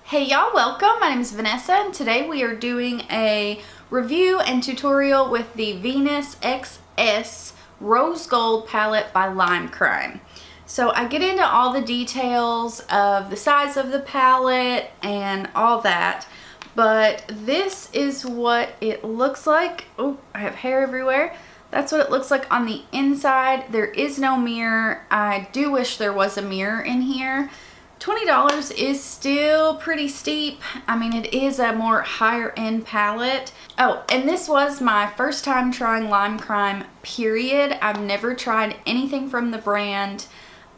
Hey y'all, welcome. My name is Vanessa and today we are doing a review and tutorial with the Venus XS Rose Gold palette by Lime Crime. So I get into all the details of the size of the palette and all that, but this is what it looks like. Oh, I have hair everywhere. That's what it looks like on the inside. There is no mirror. I do wish there was a mirror in here. $20 is still pretty steep. I mean, it is a more higher end palette. Oh, and this was my first time trying Lime Crime, period. I've never tried anything from the brand,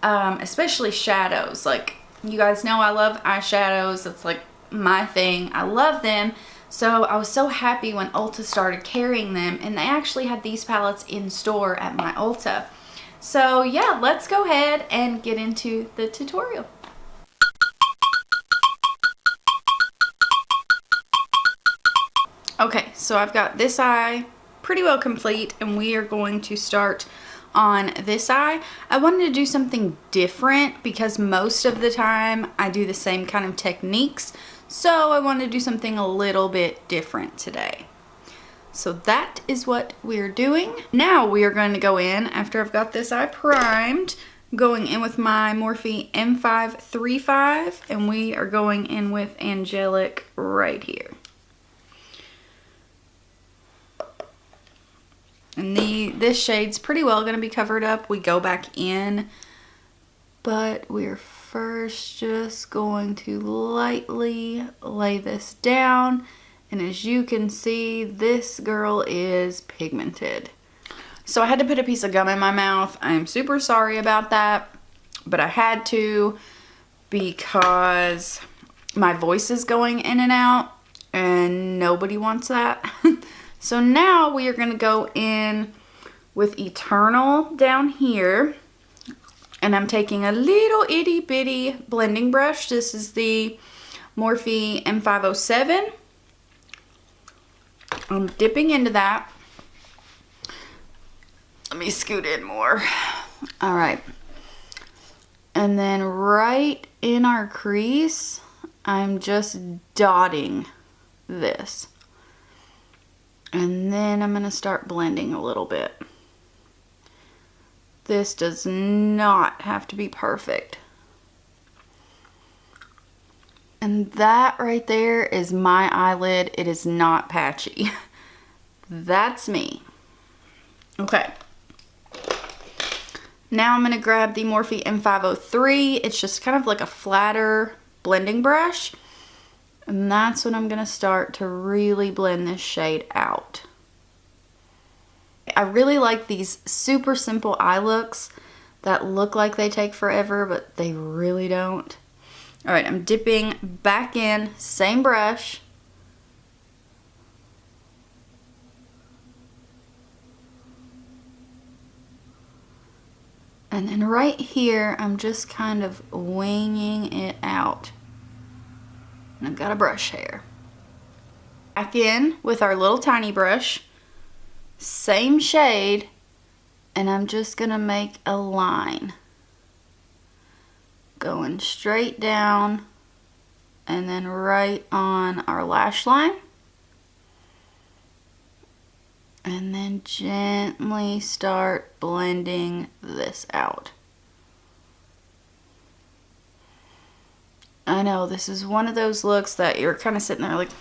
especially shadows. Like, you guys know I love eyeshadows. It's like my thing. I love them. So I was so happy when Ulta started carrying them, and they actually had these palettes in store at my Ulta. So yeah, let's go ahead and get into the tutorial. Okay, so I've got this eye pretty well complete, and we are going to start on this eye. I wanted to do something different because most of the time I do the same kind of techniques, so I wanted to do something a little bit different today. So that is what we're doing. Now we are going to go in, after I've got this eye primed, going in with my Morphe M535, and we are going in with Angelic right here. And this shade's pretty well going to be covered up. We go back in, but we're first just going to lightly lay this down. And as you can see, this girl is pigmented. So I had to put a piece of gum in my mouth. I'm super sorry about that, but I had to because my voice is going in and out, and nobody wants that. So now we are going to go in with Eternal down here, and I'm taking a little itty bitty blending brush. This is the Morphe M507. I'm dipping into that. Let me scoot in more. All right. And then right in our crease, I'm just dotting this. And then I'm going to start blending a little bit. This does not have to be perfect. And that right there is my eyelid. It is not patchy. That's me. Okay. Now I'm going to grab the Morphe M503. It's just kind of like a flatter blending brush. And that's when I'm going to start to really blend this shade out. I really like these super simple eye looks that look like they take forever, but they really don't. All right, I'm dipping back in, same brush. And then right here, I'm just kind of winging it out. And I've got a brush hair. Back in with our little tiny brush, same shade, and I'm just gonna make a line going straight down and then right on our lash line, and then gently start blending this out. I know this is one of those looks that you're kind of sitting there like,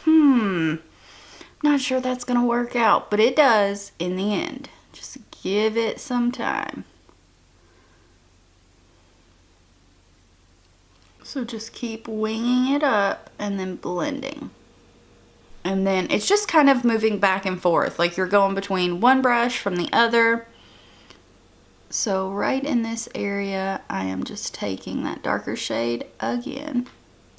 not sure that's going to work out, but it does in the end. Just give it some time. So just keep winging it up and then blending. And then it's just kind of moving back and forth, like you're going between one brush from the other. So right in this area, I am just taking that darker shade again.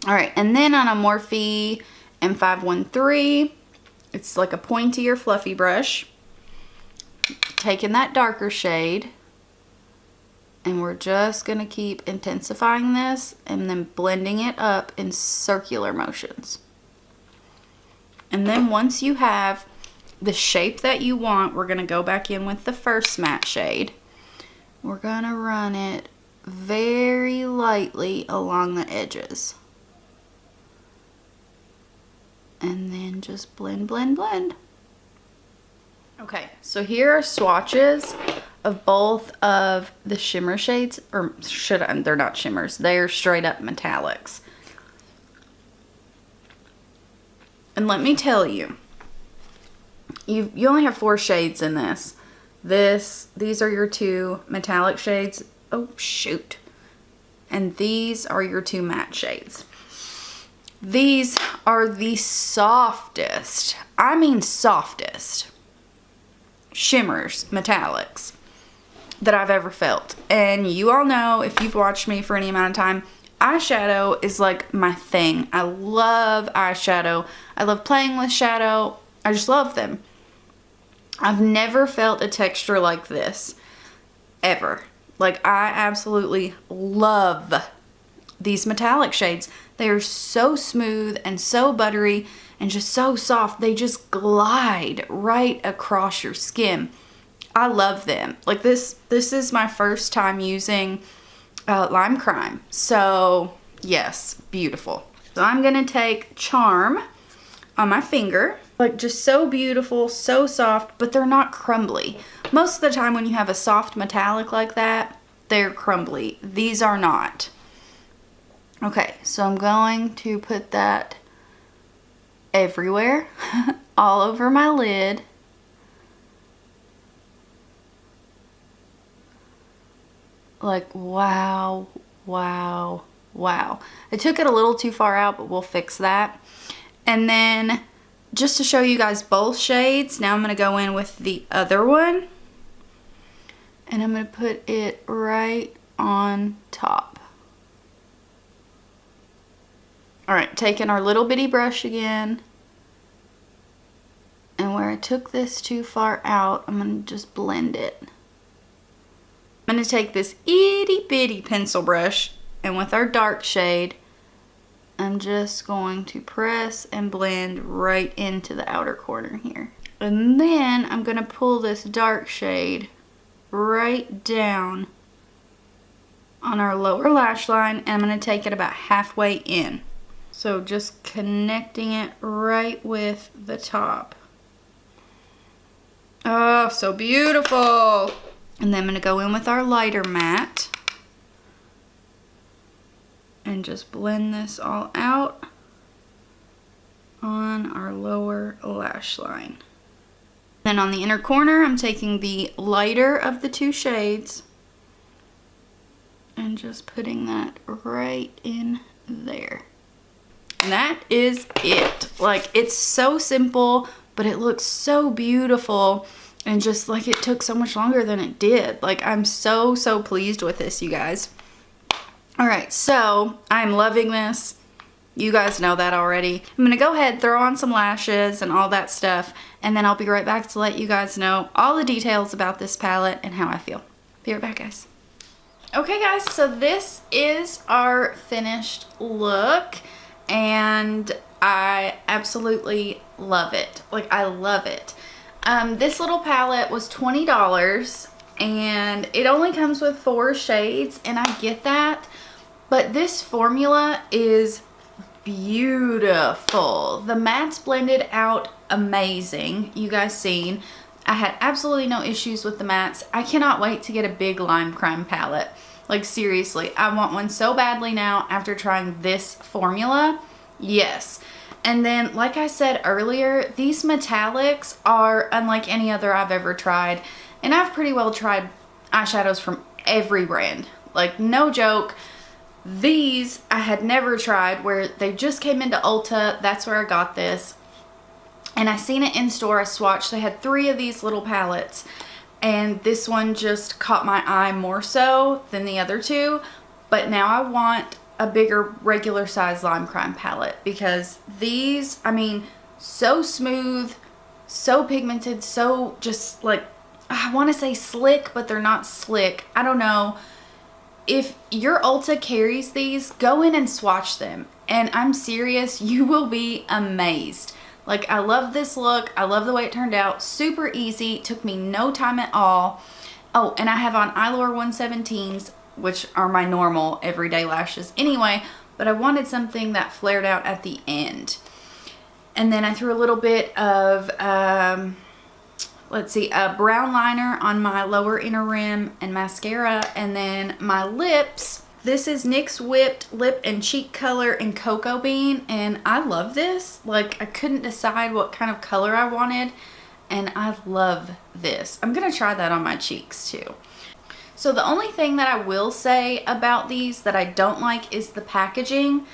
All right, and then on a Morphe M513, it's like a pointy or fluffy brush. Taking that darker shade, and we're just gonna keep intensifying this and then blending it up in circular motions. And then once you have the shape that you want, we're gonna go back in with the first matte shade. We're gonna run it very lightly along the edges. And then just blend, blend, blend. Okay, so here are swatches of both of the shimmer shades, or they're not shimmers, they're straight up metallics. And let me tell you, you only have 4 shades in this. These are your 2 metallic shades. Oh, shoot. And these are your 2 matte shades. These are the softest, I mean softest, shimmers, metallics that I've ever felt. And you all know, if you've watched me for any amount of time, eyeshadow is like my thing. I love eyeshadow. I love playing with shadow. I just love them. I've never felt a texture like this ever. Like, I absolutely love these metallic shades. They are so smooth and so buttery and just so soft. They just glide right across your skin. I love them. Like, this is my first time using Lime Crime. So, yes, beautiful. So I'm going to take Charm on my finger. Like, just so beautiful, so soft, but they're not crumbly. Most of the time when you have a soft metallic like that, they're crumbly. These are not. Okay, so I'm going to put that everywhere, all over my lid. Like, wow, wow, wow. I took it a little too far out, but we'll fix that. And then, just to show you guys both shades, now I'm going to go in with the other one. And I'm going to put it right on top. Alright, taking our little bitty brush again. And where I took this too far out, I'm going to just blend it. I'm going to take this itty bitty pencil brush, and with our dark shade, I'm just going to press and blend right into the outer corner here. And then I'm going to pull this dark shade right down on our lower lash line, and I'm going to take it about halfway in. So just connecting it right with the top. Oh, so beautiful. And then I'm going to go in with our lighter matte and just blend this all out on our lower lash line. Then on the inner corner, I'm taking the lighter of the 2 shades and just putting that right in there. And that is it. Like, it's so simple, but it looks so beautiful. And just like, it took so much longer than it did. Like, I'm so pleased with this, you guys. Alright, so I'm loving this. You guys know that already. I'm going to go ahead, throw on some lashes and all that stuff. And then I'll be right back to let you guys know all the details about this palette and how I feel. Be right back, guys. Okay, guys, so this is our finished look. And I absolutely love it. Like, I love it. This little palette was $20 and it only comes with 4 shades, and I get that, but this formula is beautiful. The mattes blended out amazing. You guys seen. I had absolutely no issues with the mattes. I cannot wait to get a big Lime Crime palette. Like, seriously, I want one so badly now after trying this formula. Yes. And then, like I said earlier, these metallics are unlike any other I've ever tried. And I've pretty well tried eyeshadows from every brand. Like, no joke. These I had never tried, where they just came into Ulta. That's where I got this. And I seen it in store. I swatched. They had 3 of these little palettes. And this one just caught my eye more so than the other 2. But now I want a bigger regular size Lime Crime palette, because these, I mean, so smooth, so pigmented, so just like, I want to say slick, but they're not slick. I don't know. If your Ulta carries these, go in and swatch them. And I'm serious, you will be amazed. Like, I love this look. I love the way it turned out. Super easy. Took me no time at all. Oh, and I have on Eylure 117s, which are my normal everyday lashes anyway, but I wanted something that flared out at the end. And then I threw a little bit of, let's see, a brown liner on my lower inner rim and mascara. And then my lips, this is NYX Whipped Lip and Cheek Color in Cocoa Bean. And I love this. Like, I couldn't decide what kind of color I wanted. And I love this. I'm going to try that on my cheeks too. So the only thing that I will say about these that I don't like is the packaging.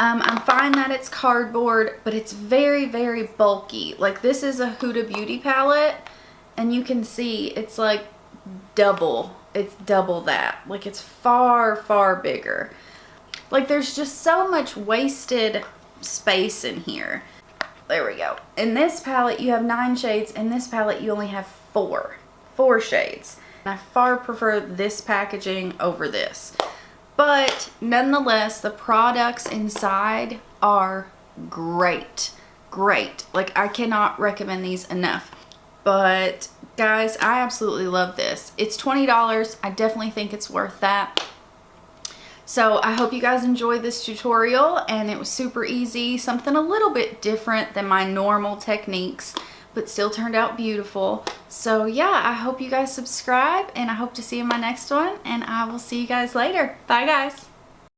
I'm fine that it's cardboard, but it's very, very bulky. Like, this is a Huda Beauty palette, and you can see it's like double. It's double that. Like, it's far, far bigger. Like, there's just so much wasted space in here. There we go. In this palette, you have 9 shades. In this palette, you only have 4 shades. I far prefer this packaging over this. But nonetheless, the products inside are great. Great. Like, I cannot recommend these enough. But guys, I absolutely love this. It's $20. I definitely think it's worth that. So I hope you guys enjoyed this tutorial, and it was super easy, something a little bit different than my normal techniques, but still turned out beautiful. So yeah, I hope you guys subscribe, and I hope to see you in my next one, and I will see you guys later. Bye guys.